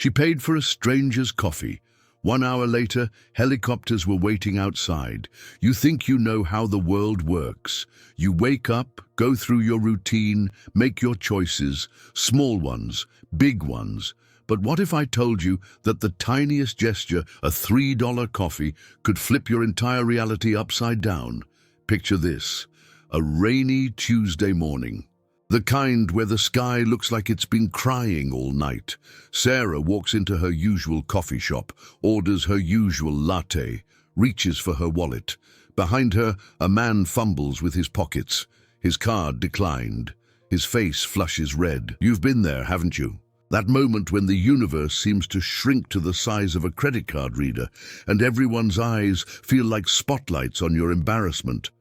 She paid for a stranger's coffee. 1 hour later, helicopters were waiting outside. You think you know how the world works. You wake up, go through your routine, make your choices, small ones, big ones. But what if I told you that the tiniest gesture, a $3 coffee, could flip your entire reality upside down? Picture this: a rainy Tuesday morning. The kind where the sky looks like it's been crying all night. Sarah walks into her usual coffee shop, orders her usual latte, reaches for her wallet. Behind her, a man fumbles with his pockets. His card declined. His face flushes red. You've been there, haven't you? That moment when the universe seems to shrink to the size of a credit card reader, and everyone's eyes feel like spotlights on your embarrassment.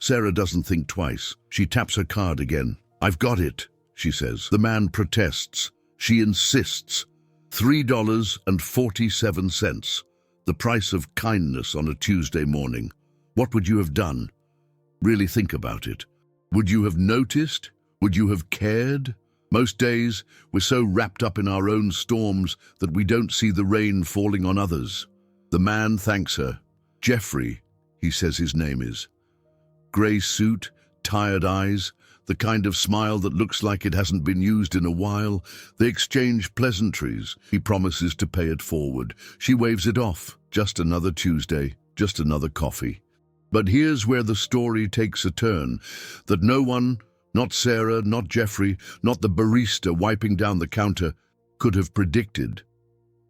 Sarah doesn't think twice. She taps her card again. "I've got it," she says. The man protests. She insists. $3.47, the price of kindness on a Tuesday morning. What would you have done? Really think about it. Would you have noticed? Would you have cared? Most days, we're so wrapped up in our own storms that we don't see the rain falling on others. The man thanks her. Jeffrey, he says his name is. Grey suit, tired eyes, the kind of smile that looks like it hasn't been used in a while. They exchange pleasantries. He promises to pay it forward. She waves it off. Just another Tuesday, just another coffee. But here's where the story takes a turn that no one, not Sarah, not Jeffrey, not the barista wiping down the counter, could have predicted.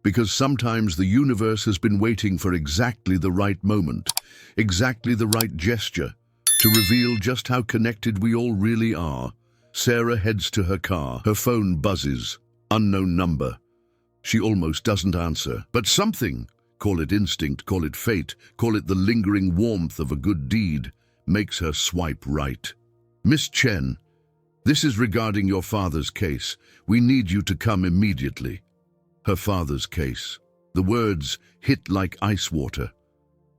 Because sometimes the universe has been waiting for exactly the right moment, exactly the right gesture, to reveal just how connected we all really are. Sarah heads to her car. Her phone buzzes. Unknown number. She almost doesn't answer. But something, call it instinct, call it fate, call it the lingering warmth of a good deed, makes her swipe right. "Miss Chen, this is regarding your father's case. We need you to come immediately." Her father's case. The words hit like ice water.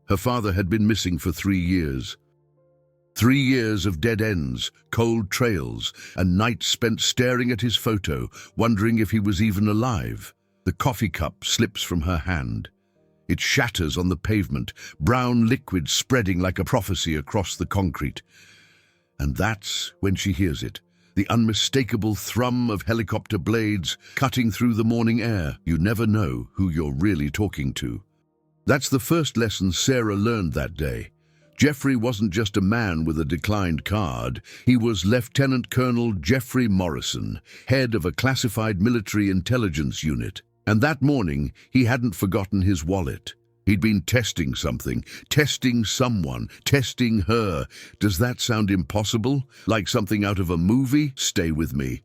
Her father had been missing for 3 years. 3 years of dead ends, cold trails, and nights spent staring at his photo, wondering if he was even alive. The coffee cup slips from her hand. It shatters on the pavement, brown liquid spreading like a prophecy across the concrete. And that's when she hears it. The unmistakable thrum of helicopter blades cutting through the morning air. You never know who you're really talking to. That's the first lesson Sarah learned that day. Jeffrey wasn't just a man with a declined card. He was Lieutenant Colonel Jeffrey Morrison, head of a classified military intelligence unit. And that morning, he hadn't forgotten his wallet. He'd been testing something, testing someone, testing her. Does that sound impossible? Like something out of a movie? Stay with me.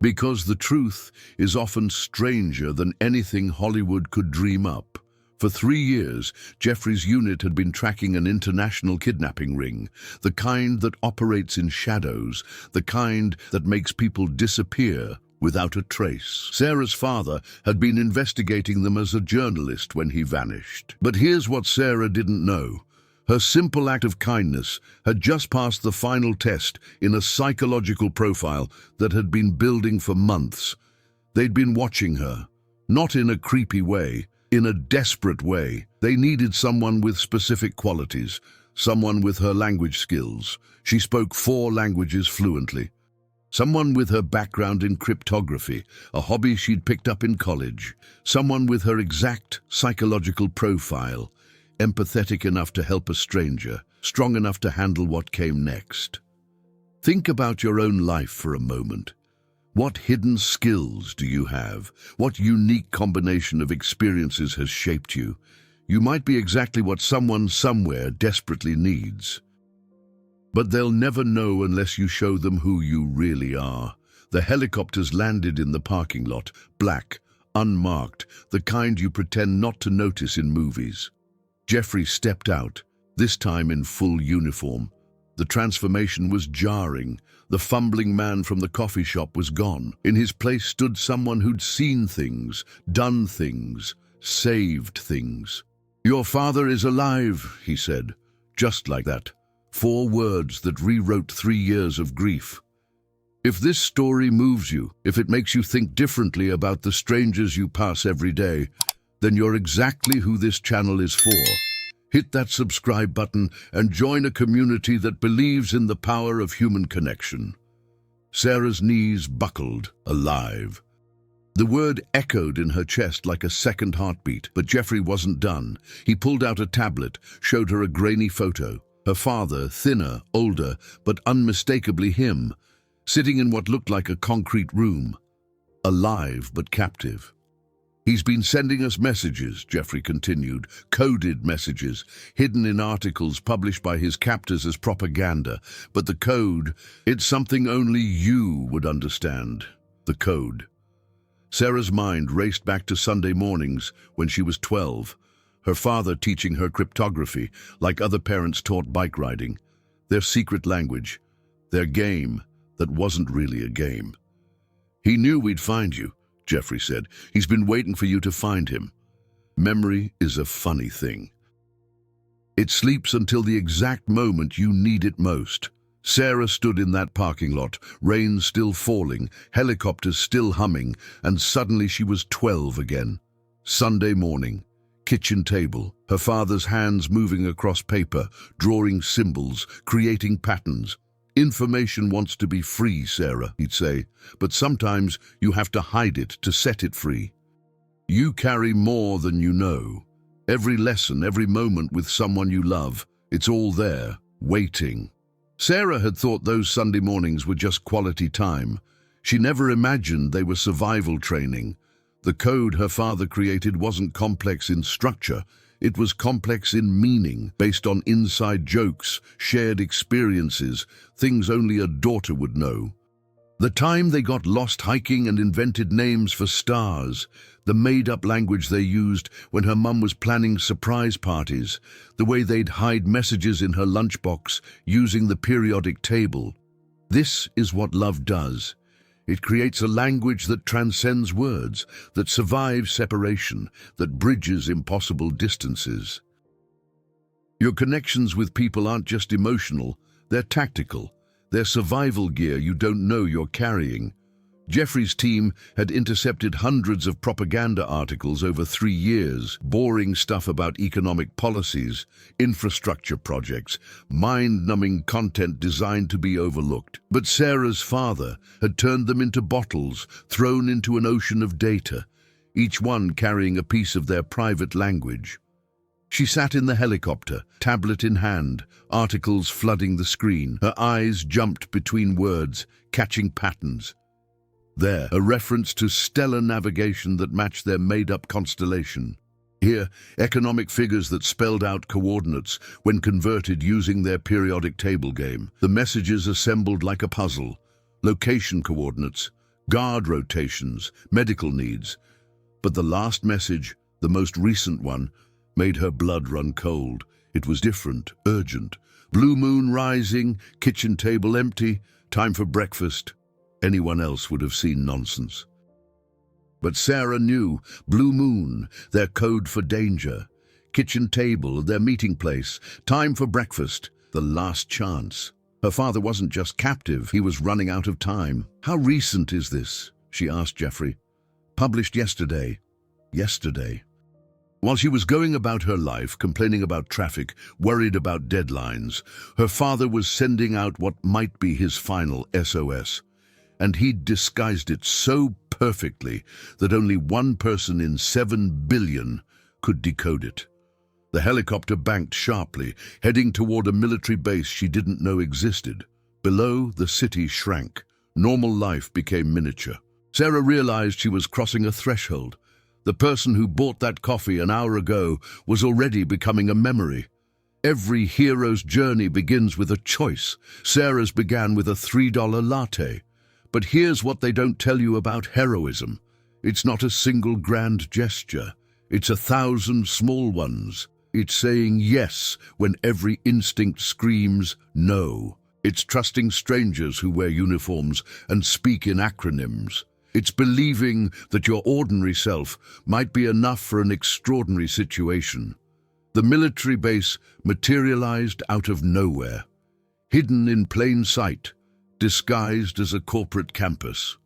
Because the truth is often stranger than anything Hollywood could dream up. For 3 years, Jeffrey's unit had been tracking an international kidnapping ring, the kind that operates in shadows, the kind that makes people disappear without a trace. Sarah's father had been investigating them as a journalist when he vanished. But here's what Sarah didn't know. Her simple act of kindness had just passed the final test in a psychological profile that had been building for months. They'd been watching her, not in a creepy way, in a desperate way. They needed someone with specific qualities, someone with her language skills. She spoke 4 languages fluently. Someone with her background in cryptography, a hobby she'd picked up in college. Someone with her exact psychological profile, empathetic enough to help a stranger, strong enough to handle what came next. Think about your own life for a moment. What hidden skills do you have? What unique combination of experiences has shaped you? You might be exactly what someone somewhere desperately needs. But they'll never know unless you show them who you really are. The helicopters landed in the parking lot, black, unmarked, the kind you pretend not to notice in movies. Jeffrey stepped out, this time in full uniform. The transformation was jarring. The fumbling man from the coffee shop was gone. In his place stood someone who'd seen things, done things, saved things. "Your father is alive," he said, just like that. 4 words that rewrote 3 years of grief. If this story moves you, if it makes you think differently about the strangers you pass every day, then you're exactly who this channel is for. Hit that subscribe button and join a community that believes in the power of human connection. Sarah's knees buckled, alive. The word echoed in her chest like a second heartbeat, but Jeffrey wasn't done. He pulled out a tablet, showed her a grainy photo. Her father, thinner, older, but unmistakably him, sitting in what looked like a concrete room, alive but captive. He's been sending us messages, Jeffrey continued, coded messages, hidden in articles published by his captors as propaganda. But the code, it's something only you would understand. The code. Sarah's mind raced back to Sunday mornings when she was 12, her father teaching her cryptography like other parents taught bike riding, their secret language, their game that wasn't really a game. He knew we'd find you, Jeffrey said. He's been waiting for you to find him. Memory is a funny thing. It sleeps until the exact moment you need it most. Sarah stood in that parking lot, rain still falling, helicopters still humming, and suddenly she was 12 again. Sunday morning, kitchen table, her father's hands moving across paper, drawing symbols, creating patterns. Information wants to be free, Sarah, he'd say, but sometimes you have to hide it to set it free. You carry more than you know. Every lesson, every moment with someone you love, it's all there, waiting. Sarah had thought those Sunday mornings were just quality time. She never imagined they were survival training. The code her father created wasn't complex in structure. It was complex in meaning, based on inside jokes, shared experiences, things only a daughter would know. The time they got lost hiking and invented names for stars, the made-up language they used when her mum was planning surprise parties, the way they'd hide messages in her lunchbox using the periodic table. This is what love does. It creates a language that transcends words, that survives separation, that bridges impossible distances. Your connections with people aren't just emotional, they're tactical. They're survival gear you don't know you're carrying. Jeffrey's team had intercepted hundreds of propaganda articles over 3 years, boring stuff about economic policies, infrastructure projects, mind-numbing content designed to be overlooked. But Sarah's father had turned them into bottles, thrown into an ocean of data, each one carrying a piece of their private language. She sat in the helicopter, tablet in hand, articles flooding the screen. Her eyes jumped between words, catching patterns. There, a reference to stellar navigation that matched their made-up constellation. Here, economic figures that spelled out coordinates when converted using their periodic table game. The messages assembled like a puzzle. Location coordinates, guard rotations, medical needs. But the last message, the most recent one, made her blood run cold. It was different, urgent. Blue moon rising, kitchen table empty, time for breakfast. Anyone else would have seen nonsense. But Sarah knew. Blue moon, their code for danger. Kitchen table, their meeting place. Time for breakfast, the last chance. Her father wasn't just captive, he was running out of time. How recent is this? She asked Jeffrey. Published yesterday. Yesterday. While she was going about her life, complaining about traffic, worried about deadlines, her father was sending out what might be his final SOS. And he'd disguised it so perfectly that only one person in 7 billion could decode it. The helicopter banked sharply, heading toward a military base she didn't know existed. Below, the city shrank. Normal life became miniature. Sarah realized she was crossing a threshold. The person who bought that coffee an hour ago was already becoming a memory. Every hero's journey begins with a choice. Sarah's began with a $3 latte. But here's what they don't tell you about heroism. It's not a single grand gesture. It's 1,000 small ones. It's saying yes when every instinct screams no. It's trusting strangers who wear uniforms and speak in acronyms. It's believing that your ordinary self might be enough for an extraordinary situation. The military base materialized out of nowhere. Hidden in plain sight, disguised as a corporate campus.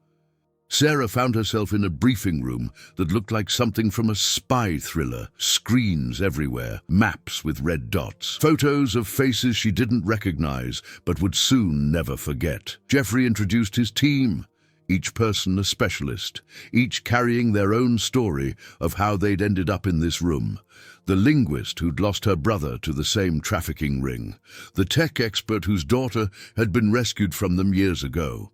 Sarah found herself in a briefing room that looked like something from a spy thriller. Screens everywhere, maps with red dots, photos of faces she didn't recognize but would soon never forget. Jeffrey introduced his team, each person a specialist, each carrying their own story of how they'd ended up in this room. The linguist who'd lost her brother to the same trafficking ring, the tech expert whose daughter had been rescued from them years ago,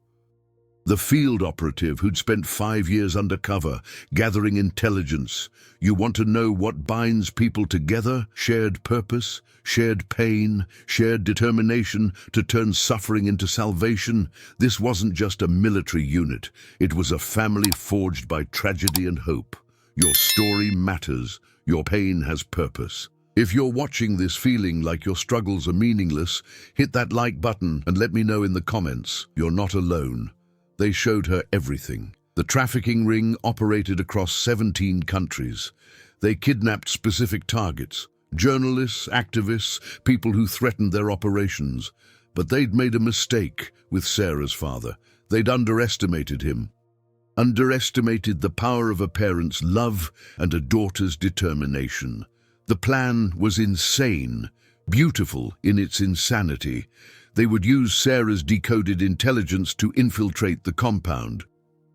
the field operative who'd spent 5 years undercover, gathering intelligence. You want to know what binds people together? Shared purpose, shared pain, shared determination to turn suffering into salvation. This wasn't just a military unit. It was a family forged by tragedy and hope. Your story matters. Your pain has purpose. If you're watching this feeling like your struggles are meaningless, hit that like button and let me know in the comments. You're not alone. They showed her everything. The trafficking ring operated across 17 countries. They kidnapped specific targets, journalists, activists, people who threatened their operations. But they'd made a mistake with Sarah's father. They'd underestimated him. Underestimated the power of a parent's love and a daughter's determination. The plan was insane, beautiful in its insanity. They would use Sarah's decoded intelligence to infiltrate the compound.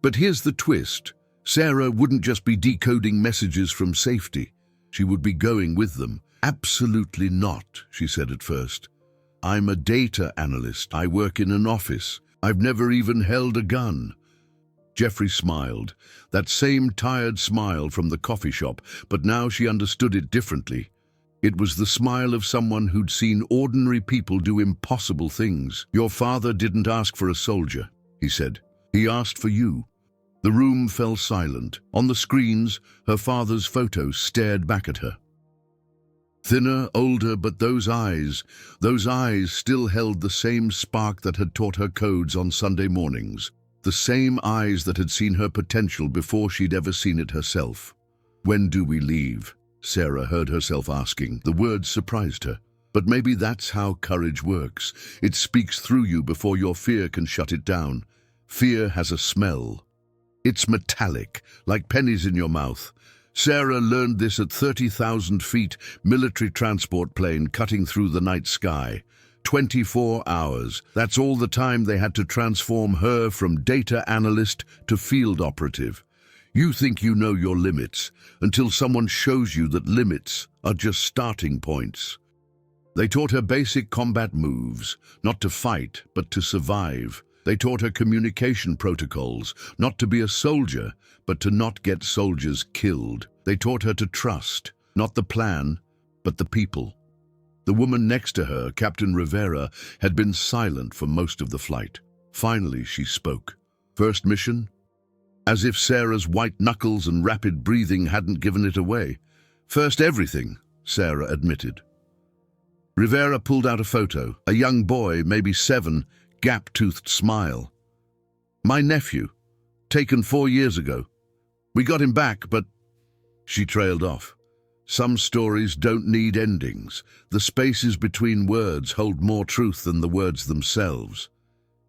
But here's the twist. Sarah wouldn't just be decoding messages from safety. She would be going with them. Absolutely not, she said at first. I'm a data analyst. I work in an office. I've never even held a gun. Jeffrey smiled, that same tired smile from the coffee shop, but now she understood it differently. It was the smile of someone who'd seen ordinary people do impossible things. Your father didn't ask for a soldier, he said. He asked for you. The room fell silent. On the screens, her father's photo stared back at her. Thinner, older, but those eyes still held the same spark that had taught her codes on Sunday mornings. The same eyes that had seen her potential before she'd ever seen it herself. When do we leave? Sarah heard herself asking. The words surprised her. But maybe that's how courage works. It speaks through you before your fear can shut it down. Fear has a smell. It's metallic, like pennies in your mouth. Sarah learned this at 30,000 feet, military transport plane cutting through the night sky. 24 hours. That's all the time they had to transform her from data analyst to field operative. You think you know your limits until someone shows you that limits are just starting points. They taught her basic combat moves, not to fight, but to survive. They taught her communication protocols, not to be a soldier, but to not get soldiers killed. They taught her to trust, not the plan, but the people. The woman next to her, Captain Rivera, had been silent for most of the flight. Finally, she spoke. First mission? As if Sarah's white knuckles and rapid breathing hadn't given it away. First everything, Sarah admitted. Rivera pulled out a photo, a young boy, maybe 7, gap-toothed smile. My nephew, taken 4 years ago. We got him back, but... She trailed off. Some stories don't need endings. The spaces between words hold more truth than the words themselves.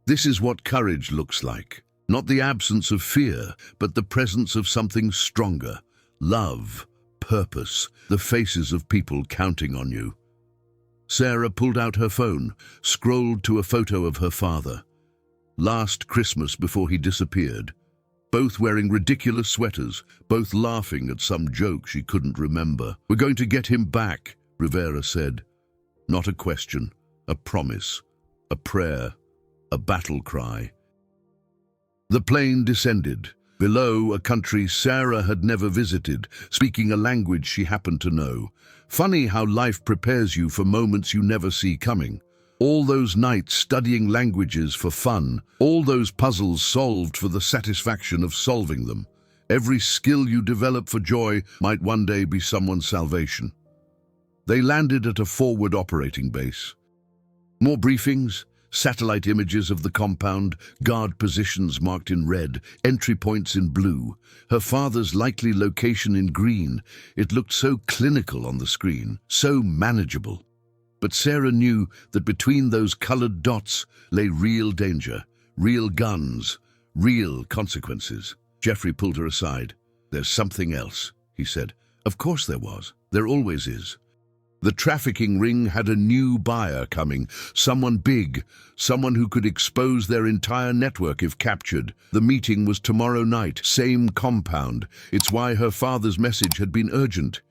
This is what courage looks like. Not the absence of fear, but the presence of something stronger. Love, purpose, the faces of people counting on you. Sarah pulled out her phone, scrolled to a photo of her father. Last Christmas before he disappeared. Both wearing ridiculous sweaters, both laughing at some joke she couldn't remember. We're going to get him back, Rivera said. Not a question, a promise, a prayer, a battle cry. The plane descended. Below, a country Sarah had never visited, speaking a language she happened to know. Funny how life prepares you for moments you never see coming. All those nights studying languages for fun, all those puzzles solved for the satisfaction of solving them. Every skill you develop for joy might one day be someone's salvation. They landed at a forward operating base. More briefings, satellite images of the compound, guard positions marked in red, entry points in blue, her father's likely location in green. It looked so clinical on the screen, so manageable. But Sarah knew that between those colored dots lay real danger, real guns, real consequences. Jeffrey pulled her aside. "There's something else," he said. Of course there was. There always is. The trafficking ring had a new buyer coming, someone big, someone who could expose their entire network if captured. The meeting was tomorrow night, same compound. It's why her father's message had been urgent.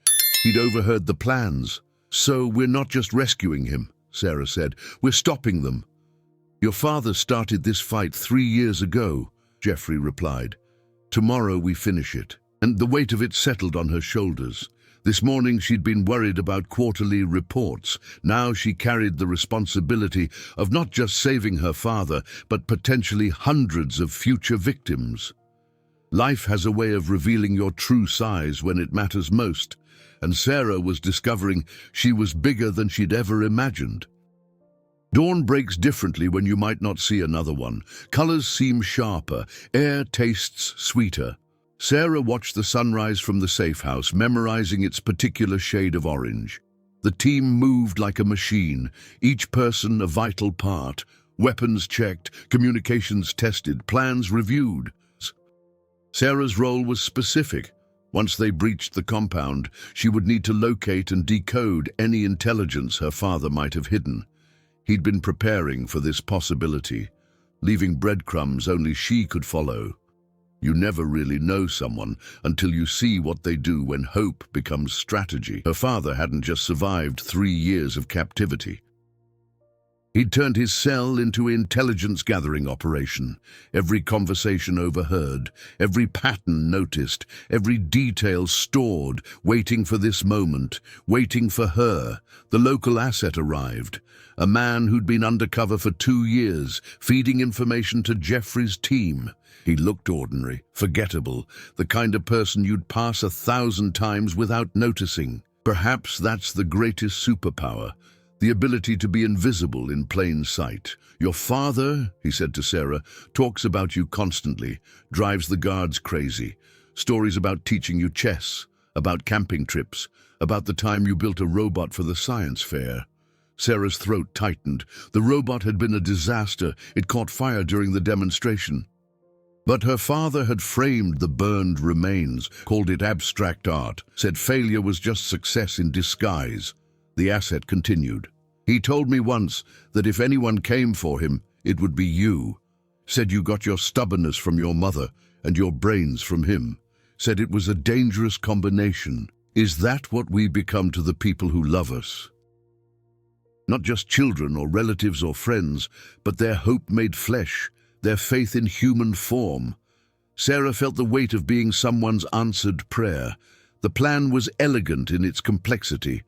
He'd overheard the plans. "So we're not just rescuing him," Sarah said. "We're stopping them." "Your father started this fight 3 years ago," Jeffrey replied. "Tomorrow we finish it." And the weight of it settled on her shoulders. This morning she'd been worried about quarterly reports. Now she carried the responsibility of not just saving her father, but potentially hundreds of future victims. Life has a way of revealing your true size when it matters most, and Sarah was discovering she was bigger than she'd ever imagined. Dawn breaks differently when you might not see another one. Colors seem sharper, air tastes sweeter. Sarah watched the sunrise from the safe house, memorizing its particular shade of orange. The team moved like a machine, each person a vital part. Weapons checked, communications tested, plans reviewed. Sarah's role was specific. Once they breached the compound, she would need to locate and decode any intelligence her father might have hidden. He'd been preparing for this possibility, leaving breadcrumbs only she could follow. You never really know someone until you see what they do when hope becomes strategy. Her father hadn't just survived 3 years of captivity. He'd turned his cell into an intelligence-gathering operation. Every conversation overheard, every pattern noticed, every detail stored, waiting for this moment, waiting for her. The local asset arrived. A man who'd been undercover for 2 years, feeding information to Jeffrey's team. He looked ordinary, forgettable, the kind of person you'd pass 1,000 times without noticing. Perhaps that's the greatest superpower, the ability to be invisible in plain sight. "Your father," he said to Sarah, "talks about you constantly, drives the guards crazy. Stories about teaching you chess, about camping trips, about the time you built a robot for the science fair." Sarah's throat tightened. The robot had been a disaster. It caught fire during the demonstration. But her father had framed the burned remains, called it abstract art, said failure was just success in disguise. The asset continued. "He told me once that if anyone came for him, it would be you. Said you got your stubbornness from your mother and your brains from him. Said it was a dangerous combination. Is that what we become to the people who love us? Not just children or relatives or friends, but their hope made flesh, their faith in human form." Sarah felt the weight of being someone's answered prayer. The plan was elegant in its complexity.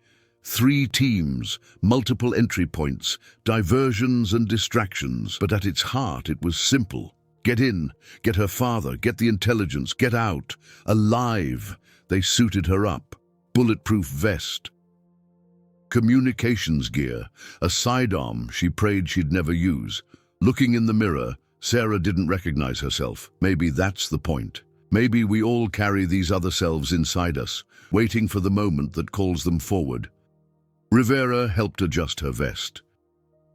3 teams, multiple entry points, diversions and distractions. But at its heart, it was simple. Get in, get her father, get the intelligence, get out. Alive. They suited her up. Bulletproof vest. Communications gear, a sidearm she prayed she'd never use. Looking in the mirror, Sarah didn't recognize herself. Maybe that's the point. Maybe we all carry these other selves inside us, waiting for the moment that calls them forward. Rivera helped adjust her vest.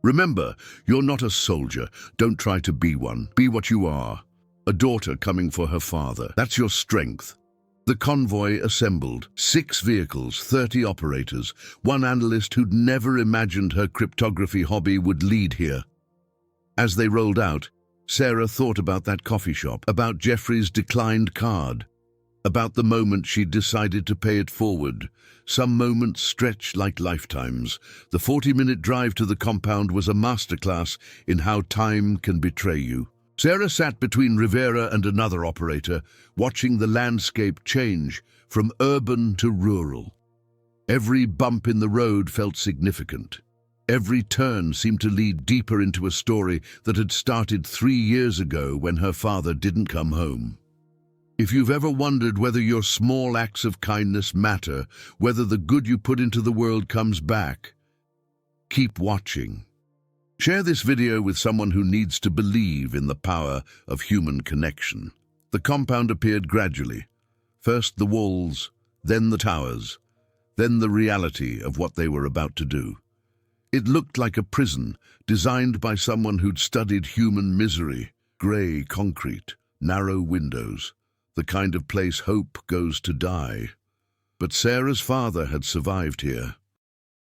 "Remember, you're not a soldier. Don't try to be one. Be what you are. A daughter coming for her father. That's your strength." The convoy assembled. 6 vehicles, 30 operators. One analyst who'd never imagined her cryptography hobby would lead here. As they rolled out, Sarah thought about that coffee shop, about Jeffrey's declined card, about the moment she'd decided to pay it forward. Some moments stretched like lifetimes. The 40-minute drive to the compound was a masterclass in how time can betray you. Sarah sat between Rivera and another operator, watching the landscape change from urban to rural. Every bump in the road felt significant. Every turn seemed to lead deeper into a story that had started 3 years ago when her father didn't come home. If you've ever wondered whether your small acts of kindness matter, whether the good you put into the world comes back, keep watching. Share this video with someone who needs to believe in the power of human connection. The compound appeared gradually. First the walls, then the towers, then the reality of what they were about to do. It looked like a prison, designed by someone who'd studied human misery. Grey concrete, narrow windows, the kind of place hope goes to die. But Sarah's father had survived here.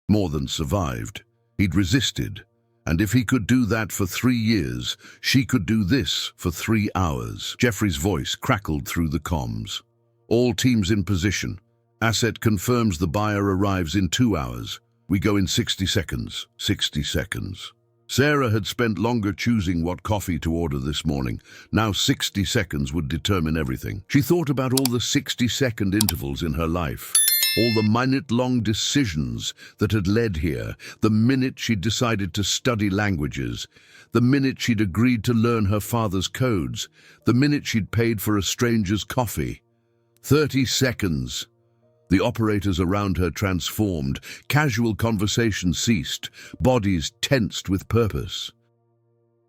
More than survived. He'd resisted. And if he could do that for 3 years, she could do this for 3 hours. Jeffrey's voice crackled through the comms. All teams in position. Asset confirms the buyer arrives in 2 hours. We go in 60 seconds. 60 seconds. Sarah had spent longer choosing what coffee to order this morning. Now 60 seconds would determine everything. She thought about all the 60-second intervals in her life. All the minute-long decisions that had led here, the minute she'd decided to study languages, the minute she'd agreed to learn her father's codes, the minute she'd paid for a stranger's coffee. 30 seconds. The operators around her transformed. Casual conversation ceased. Bodies tensed with purpose.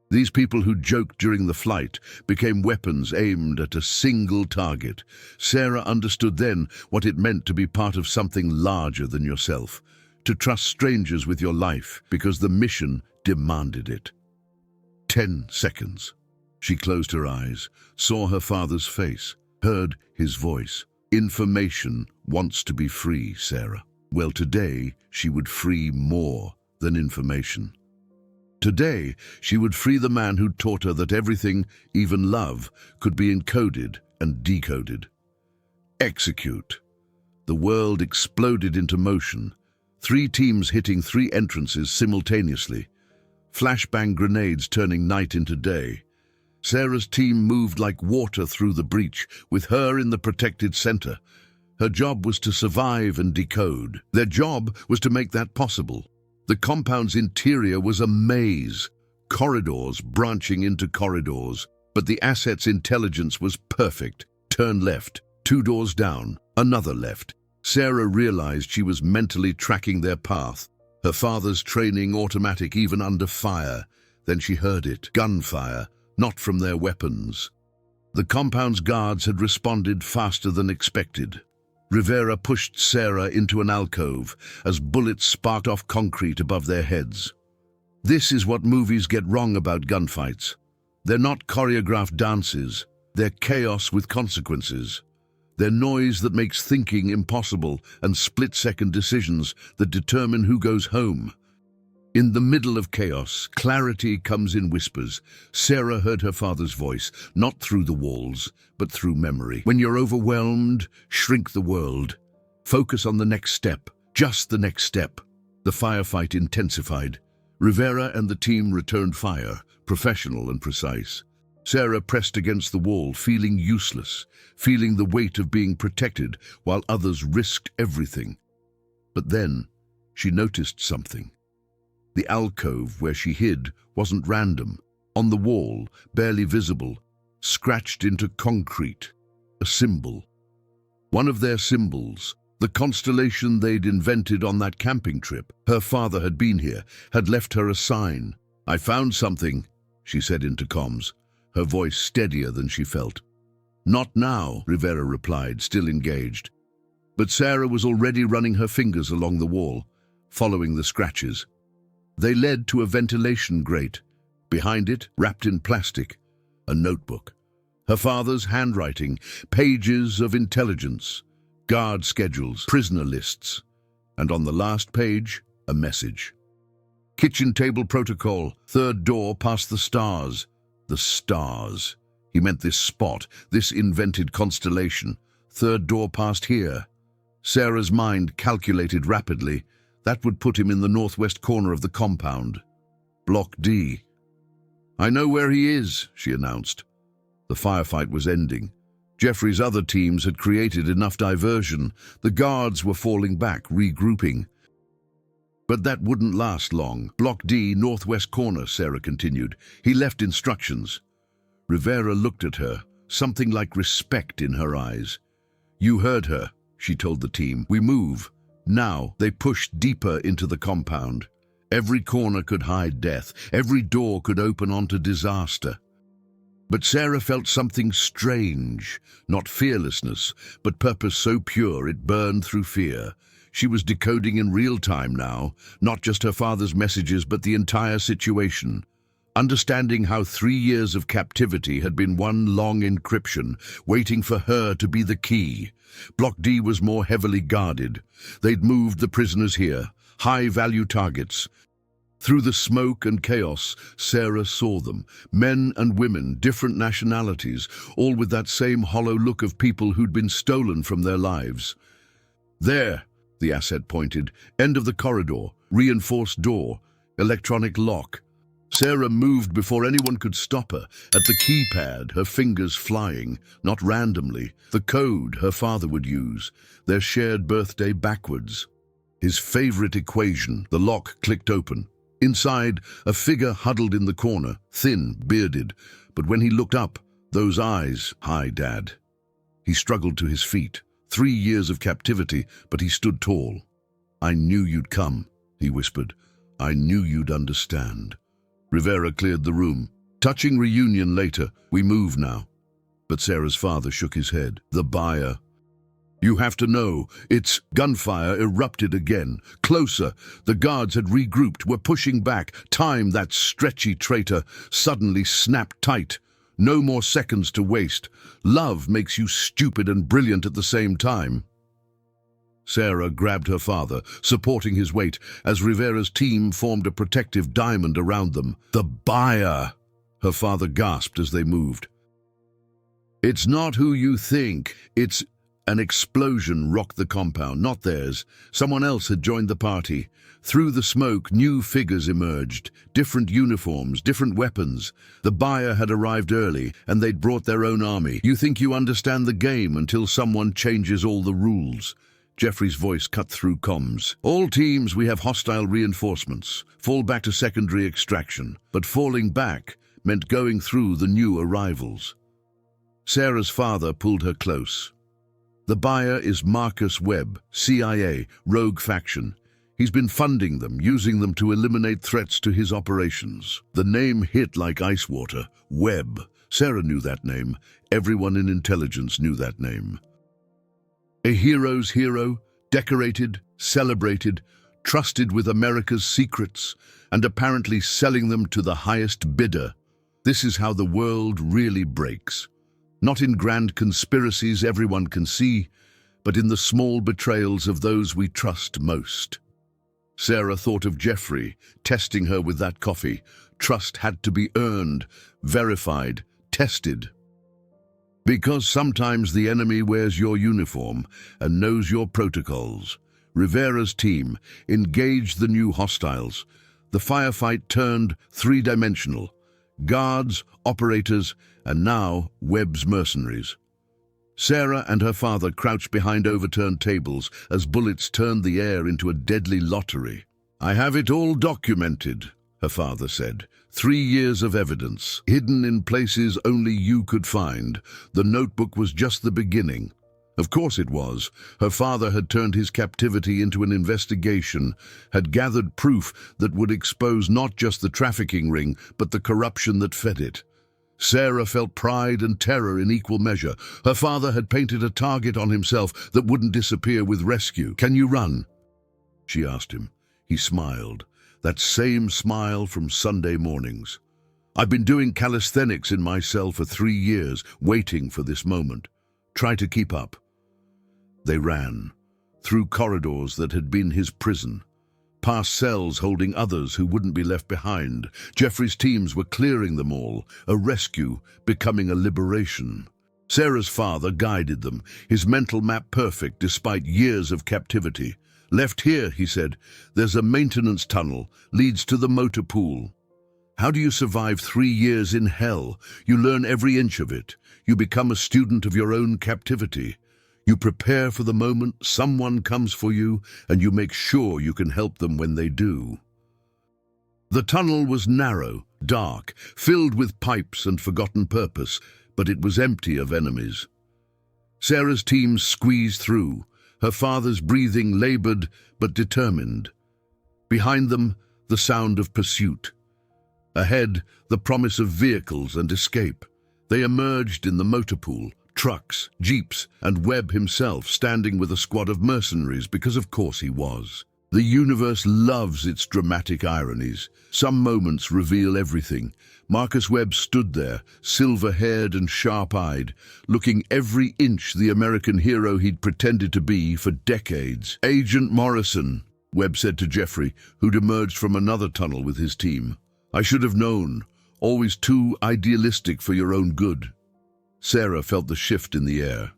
These people who joked during the flight became weapons aimed at a single target. Sarah understood then what it meant to be part of something larger than yourself, to trust strangers with your life because the mission demanded it. 10 seconds. She closed her eyes, saw her father's face, heard his voice. Information wants to be free, Sarah. Well, today she would free more than information. Today, she would free the man who taught her that everything, even love, could be encoded and decoded. Execute. The world exploded into motion. 3 teams hitting 3 entrances simultaneously. Flashbang grenades turning night into day. Sarah's team moved like water through the breach, with her in the protected center. Her job was to survive and decode. Their job was to make that possible. The compound's interior was a maze, corridors branching into corridors, but the asset's intelligence was perfect. Turn left, 2 doors down, another left. Sarah realized she was mentally tracking their path, her father's training automatic even under fire. Then she heard it, gunfire, not from their weapons. The compound's guards had responded faster than expected. Rivera pushed Sarah into an alcove as bullets sparked off concrete above their heads. This is what movies get wrong about gunfights. They're not choreographed dances. They're chaos with consequences. They're noise that makes thinking impossible and split-second decisions that determine who goes home. In the middle of chaos, clarity comes in whispers. Sarah heard her father's voice, not through the walls, but through memory. When you're overwhelmed, shrink the world. Focus on the next step, just the next step. The firefight intensified. Rivera and the team returned fire, professional and precise. Sarah pressed against the wall, feeling useless, feeling the weight of being protected while others risked everything. But then, she noticed something. The alcove where she hid wasn't random. On the wall, barely visible, scratched into concrete, a symbol. One of their symbols, the constellation they'd invented on that camping trip. Her father had been here, had left her a sign. "I found something," she said into comms, her voice steadier than she felt. "Not now," Rivera replied, still engaged. But Sarah was already running her fingers along the wall, following the scratches. They led to a ventilation grate. Behind it, wrapped in plastic, a notebook. Her father's handwriting, pages of intelligence, guard schedules, prisoner lists. And on the last page, a message. "Kitchen table protocol, 3rd door past the stars." The stars. He meant this spot, this invented constellation. 3rd door past here. Sarah's mind calculated rapidly. That would put him in the northwest corner of the compound. Block D. "I know where he is," she announced. The firefight was ending. Jeffrey's other teams had created enough diversion. The guards were falling back, regrouping. But that wouldn't last long. "Block D, northwest corner," Sarah continued. "He left instructions." Rivera looked at her, something like respect in her eyes. "You heard her," she told the team. "We move." Now they pushed deeper into the compound. Every corner could hide death. Every door could open onto disaster. But Sarah felt something strange, not fearlessness, but purpose so pure it burned through fear. She was decoding in real time now, not just her father's messages, but the entire situation. Understanding how 3 years of captivity had been one long encryption, waiting for her to be the key. Block D was more heavily guarded. They'd moved the prisoners here, high-value targets. Through the smoke and chaos, Sarah saw them, men and women, different nationalities, all with that same hollow look of people who'd been stolen from their lives. There, the asset pointed, end of the corridor, reinforced door, electronic lock. Sarah moved before anyone could stop her, at the keypad, her fingers flying, not randomly, the code her father would use, their shared birthday backwards. His favorite equation, the lock clicked open. Inside, a figure huddled in the corner, thin, bearded, but when he looked up, those eyes, "Hi, Dad." He struggled to his feet. 3 years of captivity, but he stood tall. "I knew you'd come," he whispered. "I knew you'd understand." Rivera cleared the room. "Touching reunion later. We move now." But Sarah's father shook his head. "The buyer. You have to know, it's..." Gunfire erupted again. Closer. The guards had regrouped, were pushing back. Time, that stretchy traitor, suddenly snapped tight. No more seconds to waste. Love makes you stupid and brilliant at the same time. Sarah grabbed her father, supporting his weight, as Rivera's team formed a protective diamond around them. "The buyer!" her father gasped as they moved. "It's not who you think. It's..." An explosion rocked the compound, not theirs. Someone else had joined the party. Through the smoke, new figures emerged. Different uniforms, different weapons. The buyer had arrived early, and they'd brought their own army. "You think you understand the game until someone changes all the rules." Jeffrey's voice cut through comms. "All teams, we have hostile reinforcements. Fall back to secondary extraction." But falling back meant going through the new arrivals. Sarah's father pulled her close. "The buyer is Marcus Webb, CIA, rogue faction. He's been funding them, using them to eliminate threats to his operations." The name hit like ice water. Webb. Sarah knew that name. Everyone in intelligence knew that name. A hero's hero, decorated, celebrated, trusted with America's secrets, and apparently selling them to the highest bidder. This is how the world really breaks. Not in grand conspiracies everyone can see, but in the small betrayals of those we trust most. Sarah thought of Jeffrey, testing her with that coffee. Trust had to be earned, verified, tested. Because sometimes the enemy wears your uniform and knows your protocols. Rivera's team engaged the new hostiles. The firefight turned three-dimensional. Guards, operators, and now Webb's mercenaries. Sarah and her father crouched behind overturned tables as bullets turned the air into a deadly lottery. "I have it all documented," her father said. 3 years of evidence, hidden in places only you could find. The notebook was just the beginning. Of course it was. Her father had turned his captivity into an investigation, had gathered proof that would expose not just the trafficking ring, but the corruption that fed it. Sarah felt pride and terror in equal measure. Her father had painted a target on himself that wouldn't disappear with rescue. "Can you run?" she asked him. He smiled. That same smile from Sunday mornings. "I've been doing calisthenics in my cell for 3 years, waiting for this moment. Try to keep up." They ran, through corridors that had been his prison, past cells holding others who wouldn't be left behind. Jeffrey's teams were clearing them all, a rescue becoming a liberation. Sarah's father guided them, his mental map perfect despite years of captivity. "Left here," he said. "There's a maintenance tunnel, leads to the motor pool." How do you survive 3 years in hell? You learn every inch of it. You become a student of your own captivity. You prepare for the moment someone comes for you, and you make sure you can help them when they do. The tunnel was narrow, dark, filled with pipes and forgotten purpose, but it was empty of enemies. Sarah's team squeezed through, her father's breathing labored but determined. Behind them, the sound of pursuit. Ahead, the promise of vehicles and escape. They emerged in the motor pool, trucks, jeeps, and Webb himself standing with a squad of mercenaries because of course he was. The universe loves its dramatic ironies. Some moments reveal everything. Marcus Webb stood there, silver-haired and sharp-eyed, looking every inch the American hero he'd pretended to be for decades. "Agent Morrison," Webb said to Jeffrey, who'd emerged from another tunnel with his team. "I should have known. Always too idealistic for your own good." Sarah felt the shift in the air.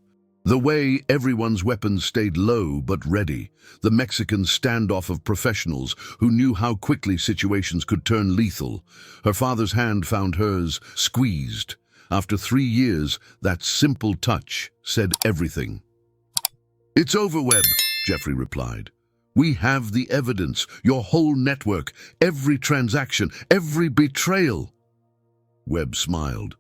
The way everyone's weapons stayed low but ready, the Mexican standoff of professionals who knew how quickly situations could turn lethal. Her father's hand found hers, squeezed. After 3 years, that simple touch said everything. "It's over, Webb," Jeffrey replied. "We have the evidence, your whole network, every transaction, every betrayal." Webb smiled.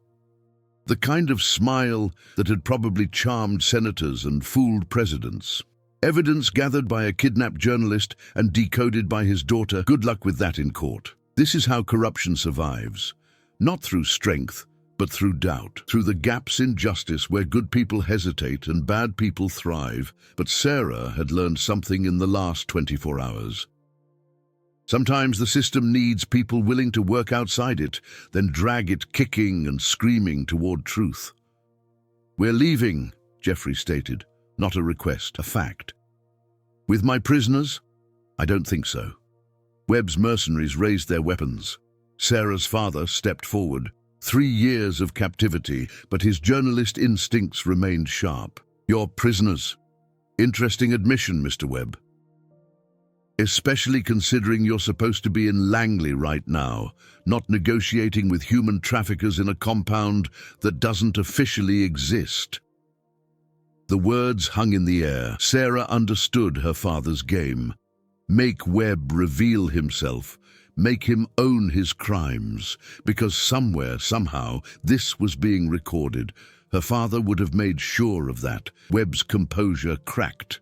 The kind of smile that had probably charmed senators and fooled presidents. Evidence gathered by a kidnapped journalist and decoded by his daughter. Good luck with that in court. This is how corruption survives. Not through strength, but through doubt. Through the gaps in justice where good people hesitate and bad people thrive. But Sarah had learned something in the last 24 hours. Sometimes the system needs people willing to work outside it, then drag it kicking and screaming toward truth. "We're leaving," Jeffrey stated. Not a request, a fact. "With my prisoners? I don't think so." Webb's mercenaries raised their weapons. Sarah's father stepped forward. 3 years of captivity, but his journalist instincts remained sharp. "Your prisoners. Interesting admission, Mr. Webb. Especially considering you're supposed to be in Langley right now, not negotiating with human traffickers in a compound that doesn't officially exist." The words hung in the air. Sarah understood her father's game. Make Webb reveal himself, make him own his crimes, because somewhere, somehow, this was being recorded. Her father would have made sure of that. Webb's composure cracked.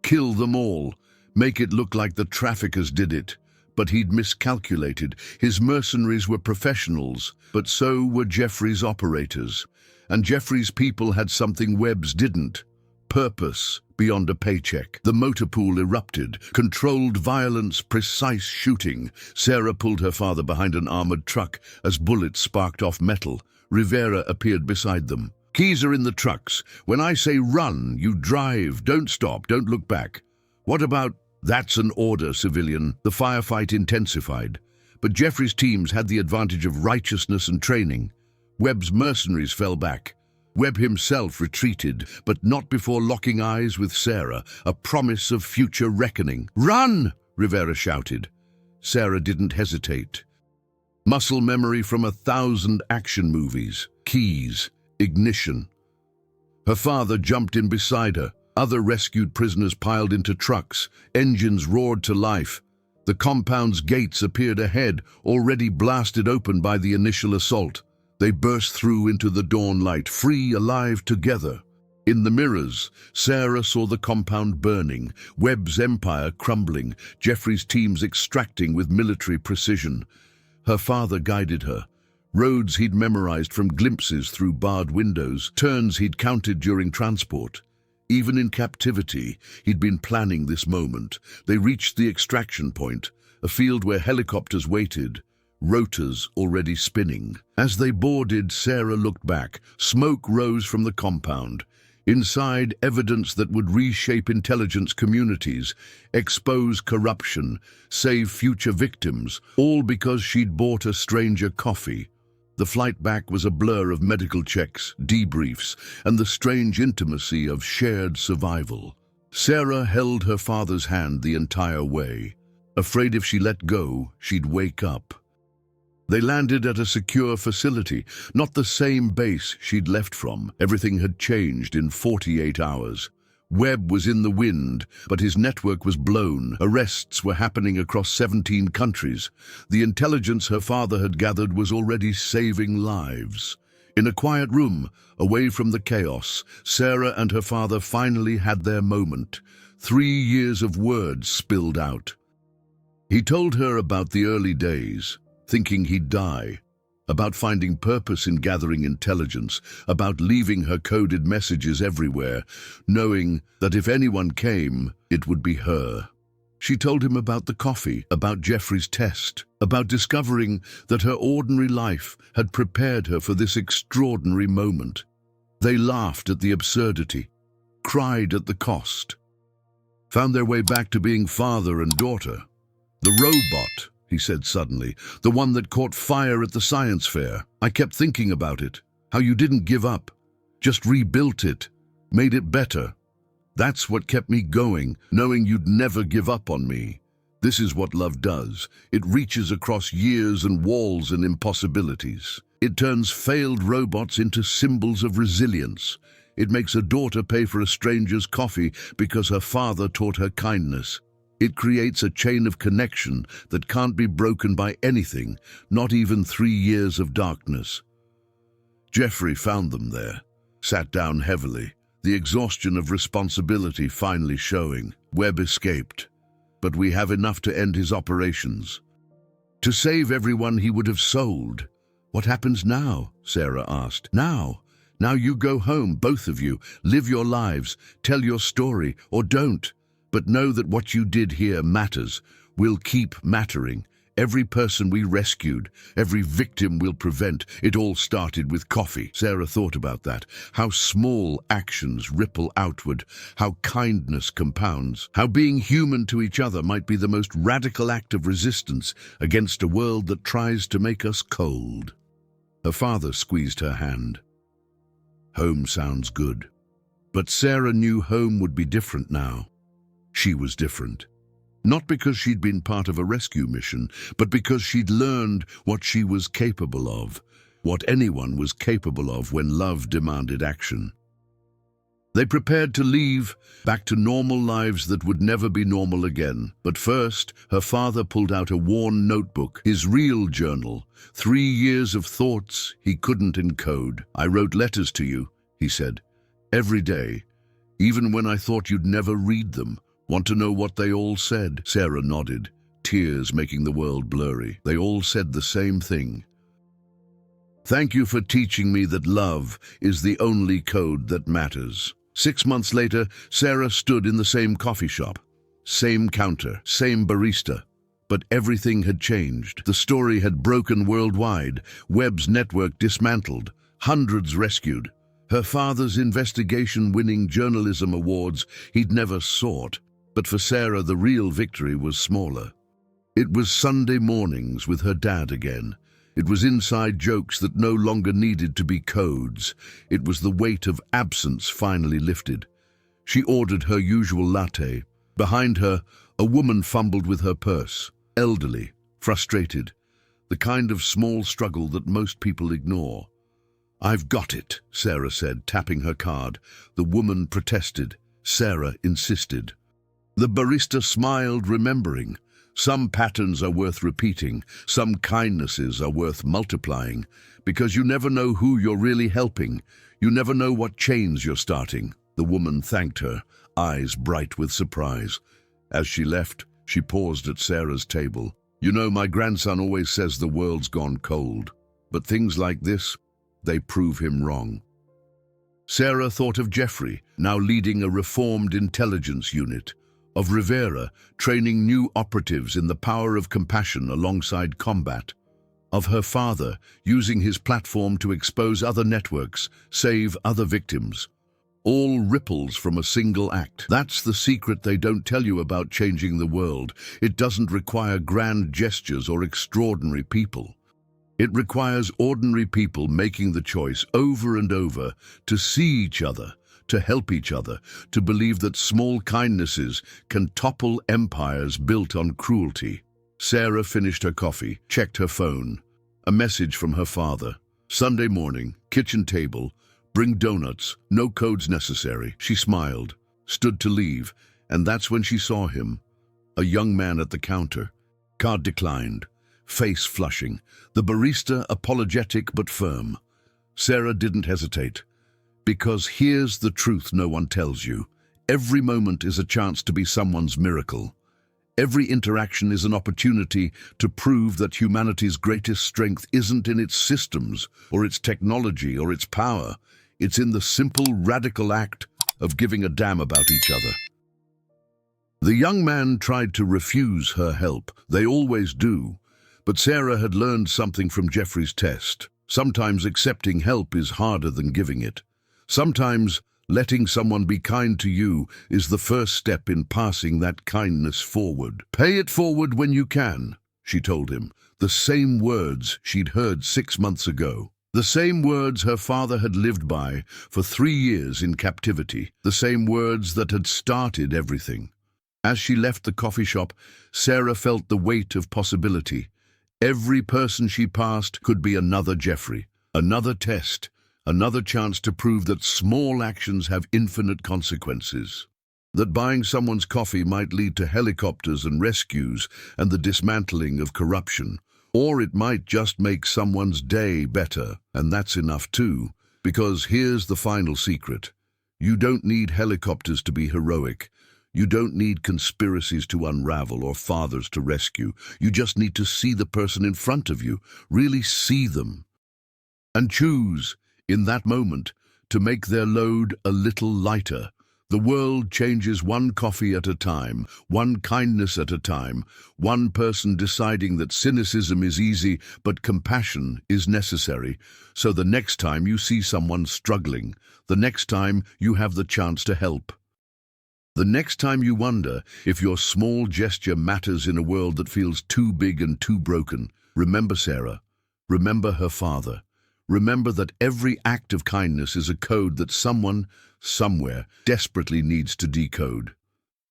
"Kill them all. Make it look like the traffickers did it." But he'd miscalculated. His mercenaries were professionals, but so were Jeffrey's operators. And Jeffrey's people had something Webb's didn't. Purpose beyond a paycheck. The motor pool erupted. Controlled violence, precise shooting. Sarah pulled her father behind an armored truck as bullets sparked off metal. Rivera appeared beside them. "Keys are in the trucks. When I say run, you drive. Don't stop. Don't look back." "What about—" "That's an order, civilian." The firefight intensified. But Jeffrey's teams had the advantage of righteousness and training. Webb's mercenaries fell back. Webb himself retreated, but not before locking eyes with Sarah, a promise of future reckoning. "Run!" Rivera shouted. Sarah didn't hesitate. Muscle memory from 1,000 action movies. Keys. Ignition. Her father jumped in beside her. Other rescued prisoners piled into trucks. Engines roared to life. The compound's gates appeared ahead, already blasted open by the initial assault. They burst through into the dawn light, free, alive together. In the mirrors, Sarah saw the compound burning, Webb's empire crumbling, Jeffrey's teams extracting with military precision. Her father guided her. Roads he'd memorized from glimpses through barred windows, turns he'd counted during transport. Even in captivity, he'd been planning this moment. They reached the extraction point, a field where helicopters waited, rotors already spinning. As they boarded, Sarah looked back. Smoke rose from the compound. Inside, evidence that would reshape intelligence communities, expose corruption, save future victims, all because she'd bought a stranger coffee. The flight back was a blur of medical checks, debriefs, and the strange intimacy of shared survival. Sarah held her father's hand the entire way, afraid if she let go, she'd wake up. They landed at a secure facility, not the same base she'd left from. Everything had changed in 48 hours. Webb was in the wind, but his network was blown. Arrests were happening across 17 countries. The intelligence her father had gathered was already saving lives. In a quiet room, away from the chaos, Sarah and her father finally had their moment. 3 years of words spilled out. He told her about the early days, thinking he'd die. about finding purpose in gathering intelligence, about leaving her coded messages everywhere, knowing that if anyone came, it would be her. She told him about the coffee, about Jeffrey's test, about discovering that her ordinary life had prepared her for this extraordinary moment. They laughed at the absurdity, cried at the cost, found their way back to being father and daughter. "The robot," he said suddenly, "the one that caught fire at the science fair. I kept thinking about it, how you didn't give up, just rebuilt it, made it better. That's what kept me going, knowing you'd never give up on me. This is what love does. It reaches across years and walls and impossibilities. It turns failed robots into symbols of resilience. It makes a daughter pay for a stranger's coffee because her father taught her kindness. It creates a chain of connection that can't be broken by anything, not even 3 years of darkness." Jeffrey found them there, sat down heavily, the exhaustion of responsibility finally showing. Webb escaped, but we have enough to end his operations. To save everyone he would have sold. "What happens now?" Sarah asked. Now you go home, both of you, live your lives, tell your story, or don't. But know that what you did here matters, will keep mattering. Every person we rescued, every victim we'll prevent, it all started with coffee." Sarah thought about that, how small actions ripple outward, how kindness compounds, how being human to each other might be the most radical act of resistance against a world that tries to make us cold. Her father squeezed her hand. "Home sounds good." But Sarah knew home would be different now. She was different. Not because she'd been part of a rescue mission, but because she'd learned what she was capable of, what anyone was capable of when love demanded action. They prepared to leave, back to normal lives that would never be normal again. But first, her father pulled out a worn notebook, his real journal, 3 years of thoughts he couldn't encode. "I wrote letters to you," he said, "every day, even when I thought you'd never read them. Want to know what they all said?" Sarah nodded, tears making the world blurry. "They all said the same thing. Thank you for teaching me that love is the only code that matters." 6 months later, Sarah stood in the same coffee shop. Same counter, same barista. But everything had changed. The story had broken worldwide, Webb's network dismantled, hundreds rescued. Her father's investigation-winning journalism awards he'd never sought. But for Sarah, the real victory was smaller. It was Sunday mornings with her dad again. It was inside jokes that no longer needed to be codes. It was the weight of absence finally lifted. She ordered her usual latte. Behind her, a woman fumbled with her purse, elderly, frustrated, the kind of small struggle that most people ignore. "I've got it," Sarah said, tapping her card. The woman protested. Sarah insisted. The barista smiled, remembering. Some patterns are worth repeating, some kindnesses are worth multiplying, because you never know who you're really helping. You never know what chains you're starting. The woman thanked her, eyes bright with surprise. As she left, she paused at Sarah's table. "You know, my grandson always says the world's gone cold. But things like this, they prove him wrong." Sarah thought of Jeffrey, now leading a reformed intelligence unit, of Rivera, training new operatives in the power of compassion alongside combat, of her father, using his platform to expose other networks, save other victims. All ripples from a single act. That's the secret they don't tell you about changing the world. It doesn't require grand gestures or extraordinary people. It requires ordinary people making the choice over and over to see each other, to help each other, to believe that small kindnesses can topple empires built on cruelty. Sarah finished her coffee, checked her phone. A message from her father. "Sunday morning, kitchen table, bring donuts, no codes necessary." She smiled, stood to leave, and that's when she saw him. A young man at the counter. Card declined, face flushing. The barista apologetic but firm. Sarah didn't hesitate. Because here's the truth no one tells you. Every moment is a chance to be someone's miracle. Every interaction is an opportunity to prove that humanity's greatest strength isn't in its systems, or its technology, or its power. It's in the simple, radical act of giving a damn about each other. The young man tried to refuse her help. They always do. But Sarah had learned something from Jeffrey's test. Sometimes accepting help is harder than giving it. Sometimes letting someone be kind to you is the first step in passing that kindness forward. Pay it forward when you can, she told him. The same words she'd heard 6 months ago. The same words her father had lived by for 3 years in captivity. The same words that had started everything. As she left the coffee shop, Sarah felt the weight of possibility. Every person she passed could be another Jeffrey, another test, another chance to prove that small actions have infinite consequences. That buying someone's coffee might lead to helicopters and rescues and the dismantling of corruption. Or it might just make someone's day better, and that's enough too, because here's the final secret. You don't need helicopters to be heroic. You don't need conspiracies to unravel or fathers to rescue. You just need to see the person in front of you, really see them, and choose, in that moment, to make their load a little lighter. The world changes one coffee at a time, one kindness at a time, one person deciding that cynicism is easy but compassion is necessary. So the next time you see someone struggling, the next time you have the chance to help, the next time you wonder if your small gesture matters in a world that feels too big and too broken, remember Sarah, remember her father. Remember that every act of kindness is a code that someone, somewhere, desperately needs to decode.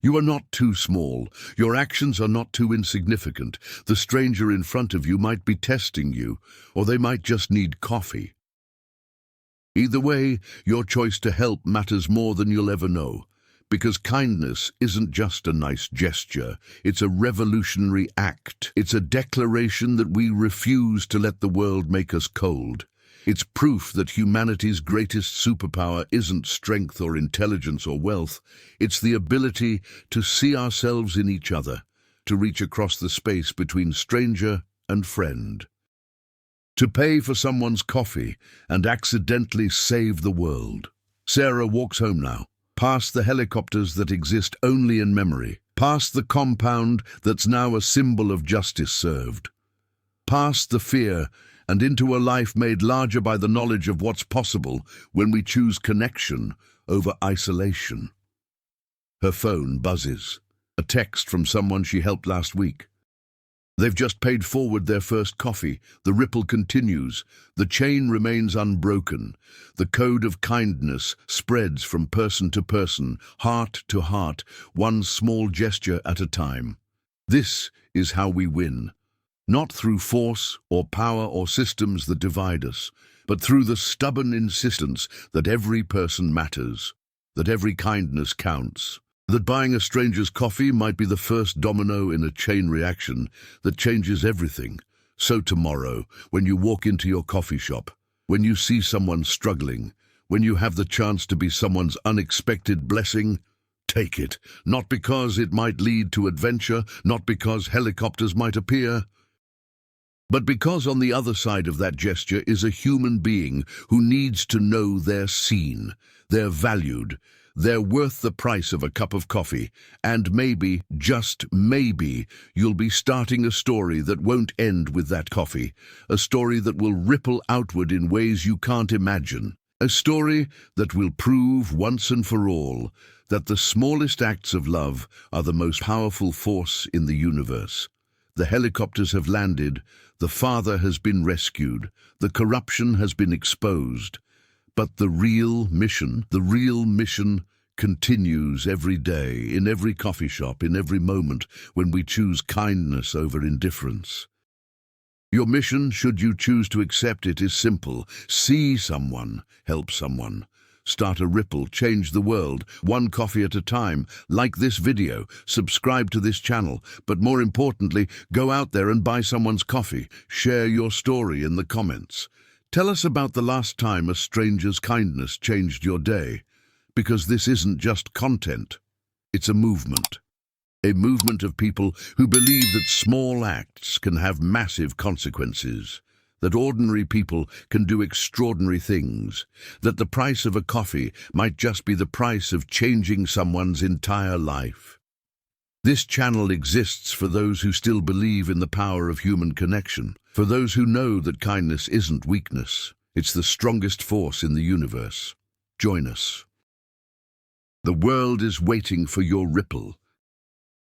You are not too small. Your actions are not too insignificant. The stranger in front of you might be testing you, or they might just need coffee. Either way, your choice to help matters more than you'll ever know. Because kindness isn't just a nice gesture, it's a revolutionary act. It's a declaration that we refuse to let the world make us cold. It's proof that humanity's greatest superpower isn't strength or intelligence or wealth. It's the ability to see ourselves in each other, to reach across the space between stranger and friend. To pay for someone's coffee and accidentally save the world. Sarah walks home now, past the helicopters that exist only in memory, past the compound that's now a symbol of justice served, past the fear and into a life made larger by the knowledge of what's possible when we choose connection over isolation. Her phone buzzes. A text from someone she helped last week. They've just paid forward their first coffee. The ripple continues. The chain remains unbroken. The code of kindness spreads from person to person, heart to heart, one small gesture at a time. This is how we win. Not through force or power or systems that divide us, but through the stubborn insistence that every person matters, that every kindness counts, that buying a stranger's coffee might be the first domino in a chain reaction that changes everything. So tomorrow, when you walk into your coffee shop, when you see someone struggling, when you have the chance to be someone's unexpected blessing, take it, not because it might lead to adventure, not because helicopters might appear, but because on the other side of that gesture is a human being who needs to know they're seen, they're valued, they're worth the price of a cup of coffee, and maybe, just maybe, you'll be starting a story that won't end with that coffee, a story that will ripple outward in ways you can't imagine, a story that will prove once and for all that the smallest acts of love are the most powerful force in the universe. The helicopters have landed, the father has been rescued, the corruption has been exposed, but the real mission continues every day, in every coffee shop, in every moment when we choose kindness over indifference. Your mission, should you choose to accept it, is simple. See someone, help someone. Start a ripple, change the world, one coffee at a time. Like this video, subscribe to this channel, but more importantly, go out there and buy someone's coffee. Share your story in the comments. Tell us about the last time a stranger's kindness changed your day, because this isn't just content, it's a movement. A movement of people who believe that small acts can have massive consequences, that ordinary people can do extraordinary things, that the price of a coffee might just be the price of changing someone's entire life. This channel exists for those who still believe in the power of human connection, for those who know that kindness isn't weakness, it's the strongest force in the universe. Join us. The world is waiting for your ripple.